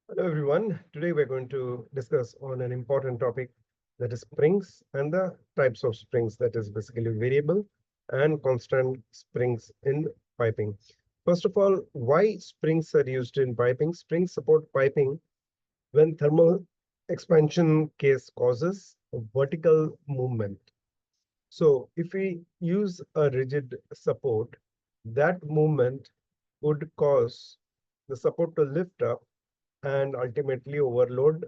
Hello everyone. Today we're going to discuss on an important topic, that is springs and the types of springs, that is basically variable and constant springs in piping. First of all, why springs are used in piping? Springs support piping when thermal expansion case causes a vertical movement. So if we use a rigid support, that movement would cause the support to lift up and ultimately overload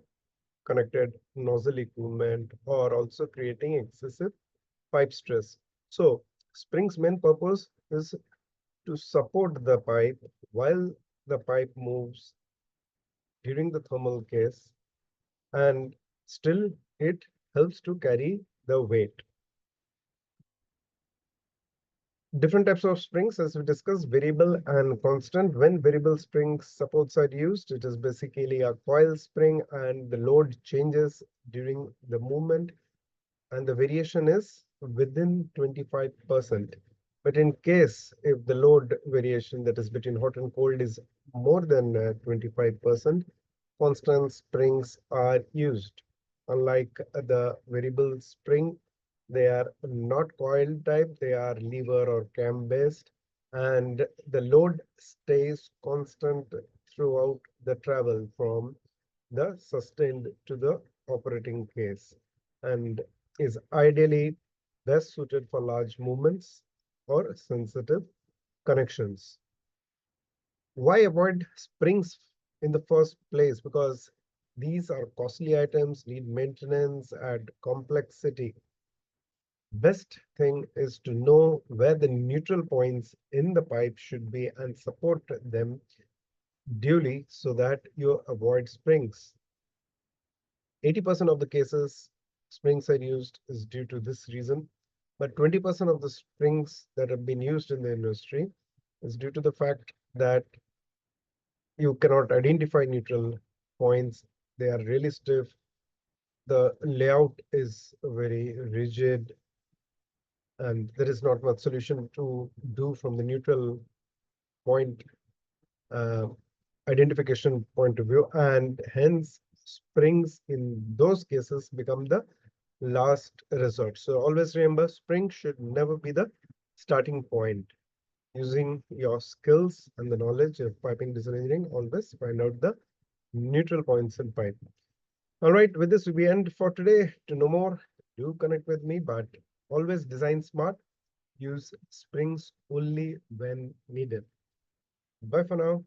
connected nozzle equipment, or also creating excessive pipe stress. So spring's main purpose is to support the pipe while the pipe moves during the thermal case, and still it helps to carry the weight. Different types of springs, as we discussed, variable and constant. When variable spring supports are used, it is basically a coil spring and the load changes during the movement, and the variation is within 25%. But in case if the load variation, that is between hot and cold, is more than 25%, constant springs are used. Unlike the variable spring, they are not coil type, they are lever or cam based, and the load stays constant throughout the travel from the sustained to the operating case, and is ideally best suited for large movements or sensitive connections. Why avoid springs in the first place? Because these are costly items, need maintenance, add complexity. Best thing is to know where the neutral points in the pipe should be and support them duly so that you avoid springs. 80% of the cases springs are used is due to this reason, but 20% of the springs that have been used in the industry is due to the fact that you cannot identify neutral points. They are really stiff. The layout is very rigid, and there is not much solution to do from the neutral point uh, identification point of view, and hence springs in those cases become the last resort. So always remember, spring should never be the starting point. Using your skills and the knowledge of piping design engineering, always find out the neutral points in pipe. All right, with this we end for today. To know more, do connect with me, but always design smart. Use springs only when needed. Bye for now.